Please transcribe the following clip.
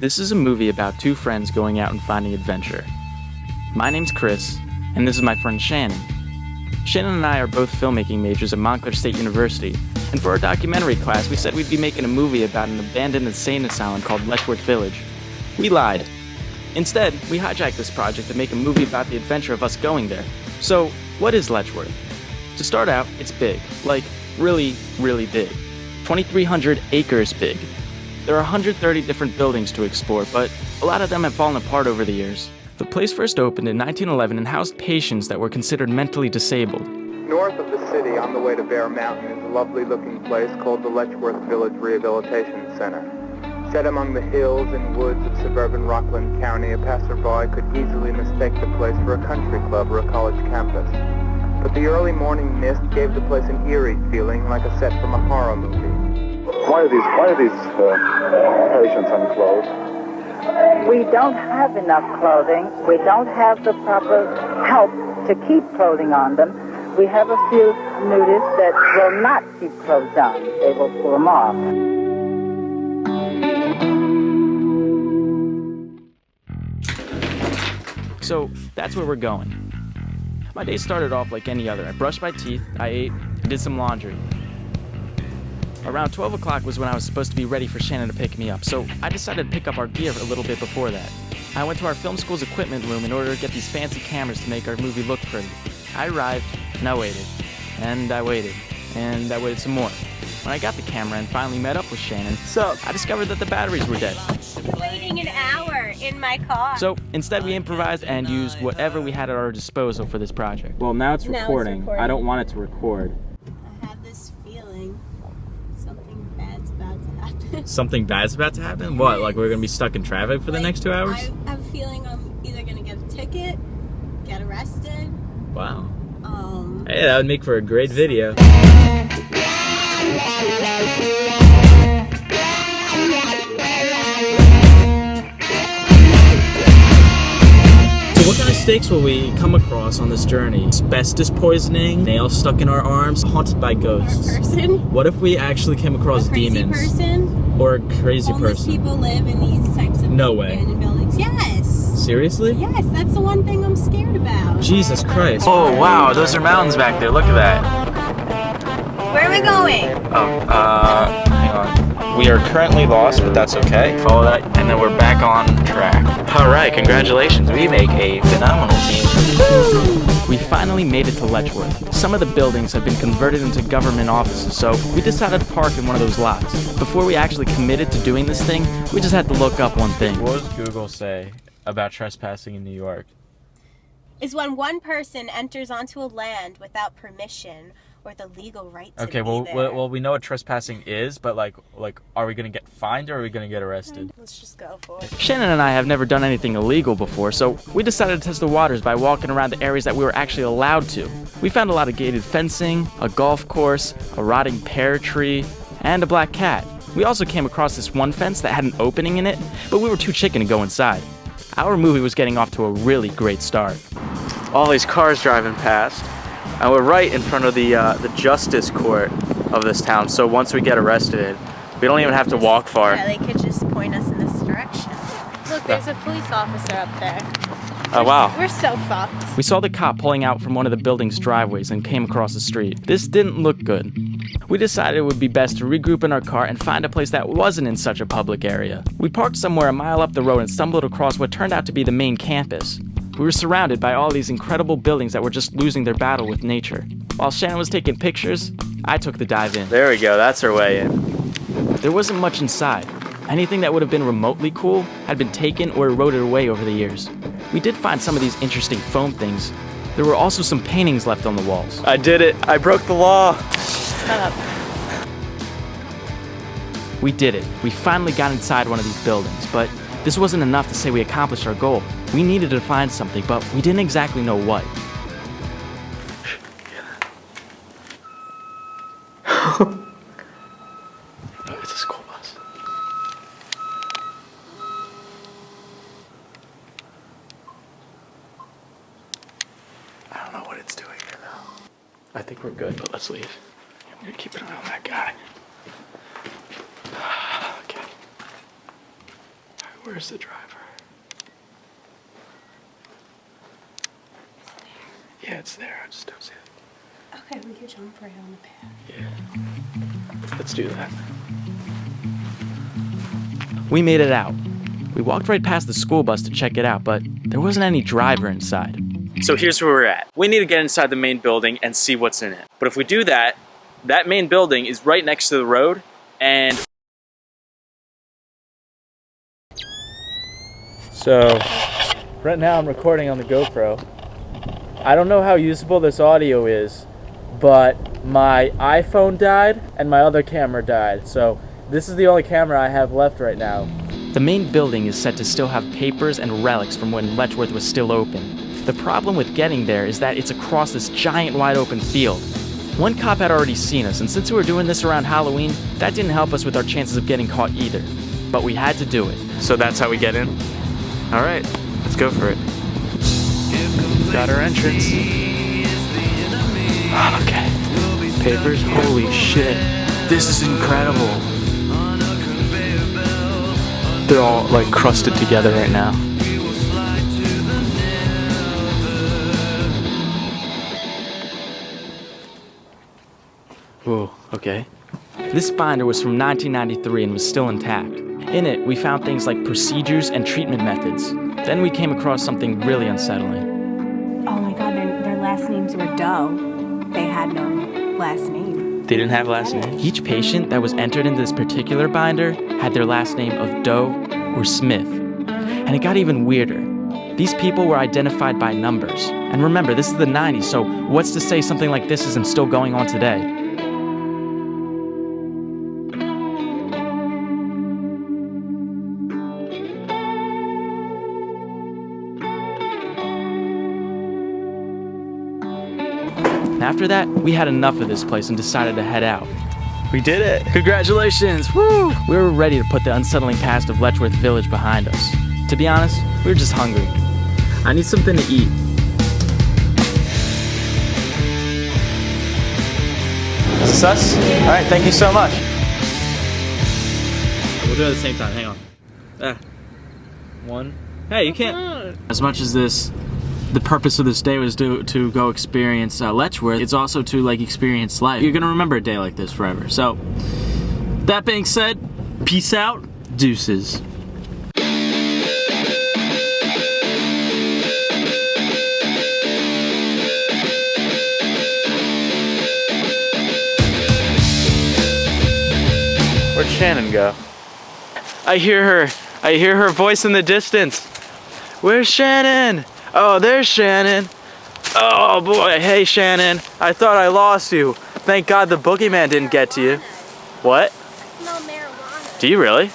This is a movie about two friends going out and finding adventure. My name's Chris, and this is my friend Shannon. Shannon and I are both filmmaking majors at Montclair State University, and for our documentary class we said we'd be making a movie about an abandoned insane asylum called Letchworth Village. We lied. Instead, we hijacked this project to make a movie about the adventure of us going there. So, what is Letchworth? To start out, it's big. Like, really, really big. 2,300 acres big. There are 130 different buildings to explore, but a lot of them have fallen apart over the years. The place first opened in 1911 and housed patients that were considered mentally disabled. North of the city, on the way to Bear Mountain, is a lovely-looking place called the Letchworth Village Rehabilitation Center. Set among the hills and woods of suburban Rockland County, a passerby could easily mistake the place for a country club or a college campus. But the early morning mist gave the place an eerie feeling, like a set from a horror movie. Why are these patients unclothed? We don't have enough clothing. We don't have the proper help to keep clothing on them. We have a few nudists that will not keep clothes on. They will pull them off. So, that's where we're going. My day started off like any other. I brushed my teeth, I ate, I did some laundry. Around 12 o'clock was when I was supposed to be ready for Shannon to pick me up, so I decided to pick up our gear a little bit before that. I went to our film school's equipment room in order to get these fancy cameras to make our movie look pretty. I arrived, and I waited, and I waited, and I waited some more. When I got the camera and finally met up with Shannon, I discovered that the batteries were dead. Waiting an hour in my car. So instead we improvised and used whatever we had at our disposal for this project. Well, now it's recording. I don't want it to record. I have this feeling something bad's about to happen. Something bad's about to happen? What, like we're gonna be stuck in traffic for the next 2 hours? I have a feeling I'm either gonna get a ticket, get arrested. Wow. Hey, that would make for a great video. So what kind of stakes will we come across on this journey? Asbestos poisoning, nails stuck in our arms, haunted by ghosts. Or a person. What if we actually came across A crazy demons? person. Or a crazy Homeless person? people live in these types of No way. abandoned buildings. Yes. Seriously? Yes, that's the one thing I'm scared about. Jesus Christ. Oh wow, those are mountains back there, look at that. Where are we going? Hang on. We are currently lost, but that's okay. Follow that, and then we're back on track. Alright, congratulations, we make a phenomenal team. We finally made it to Letchworth. Some of the buildings have been converted into government offices, so we decided to park in one of those lots. Before we actually committed to doing this thing, we just had to look up one thing. What does Google say about trespassing in New York? Is when one person enters onto a land without permission or the legal right to Okay, be well, there. well, we know what trespassing is, but like, are we gonna get fined or are we gonna get arrested? Let's just go for it. Shannon and I have never done anything illegal before, so we decided to test the waters by walking around the areas that we were actually allowed to. We found a lot of gated fencing, a golf course, a rotting pear tree, and a black cat. We also came across this one fence that had an opening in it, but we were too chicken to go inside. Our movie was getting off to a really great start. All these cars driving past, and we're right in front of the justice court of this town, so once we get arrested, we don't even have to walk far. Yeah, they could just point us in this direction. Look, there's a police officer up there. Oh wow. We're so fucked. We saw the cop pulling out from one of the building's driveways and came across the street. This didn't look good. We decided it would be best to regroup in our car and find a place that wasn't in such a public area. We parked somewhere a mile up the road and stumbled across what turned out to be the main campus. We were surrounded by all these incredible buildings that were just losing their battle with nature. While Shannon was taking pictures, I took the dive in. There we go, that's our way in. There wasn't much inside. Anything that would have been remotely cool had been taken or eroded away over the years. We did find some of these interesting foam things. There were also some paintings left on the walls. I did it, I broke the law. Shut up. We did it. We finally got inside one of these buildings, but this wasn't enough to say we accomplished our goal. We needed to find something, but we didn't exactly know what. It's a school bus. I don't know what it's doing here though. I think we're good, but let's leave. I'm gonna keep an eye on that guy. Okay. Where's the driver? Yeah, it's there. I just don't see it. Okay, we can jump right on the pad. Yeah. Let's do that. We made it out. We walked right past the school bus to check it out, but there wasn't any driver inside. So here's where we're at. We need to get inside the main building and see what's in it. But if we do that, that main building is right next to the road, and so right now I'm recording on the GoPro. I don't know how usable this audio is, but my iPhone died and my other camera died, so this is the only camera I have left right now. The main building is said to still have papers and relics from when Letchworth was still open. The problem with getting there is that it's across this giant wide open field. One cop had already seen us, and since we were doing this around Halloween, that didn't help us with our chances of getting caught either. But we had to do it. So that's how we get in? Alright, let's go for it. Got our entrance. Okay. Papers? Holy shit. This is incredible. They're all like crusted together right now. Whoa, okay. This binder was from 1993 and was still intact. In it, we found things like procedures and treatment methods. Then we came across something really unsettling. Oh my god, their last names were Doe. They had no last name. They didn't have last names? Each patient that was entered into this particular binder had their last name of Doe or Smith. And it got even weirder. These people were identified by numbers. And remember, this is the 90s, so what's to say something like this isn't still going on today? After that, we had enough of this place and decided to head out. We did it! Congratulations! Woo! We were ready to put the unsettling past of Letchworth Village behind us. To be honest, we were just hungry. I need something to eat. Is this us? Alright, thank you so much. We'll do it at the same time, hang on. One. Hey, you can't. As much as the purpose of this day was to go experience Letchworth, it's also to like experience life. You're gonna remember a day like this forever. So, that being said, peace out, deuces. Where'd Shannon go? I hear her voice in the distance. Where's Shannon? Oh, there's Shannon. Oh boy, hey Shannon. I thought I lost you. Thank God the boogeyman didn't get to you. What? I smell marijuana. Do you really?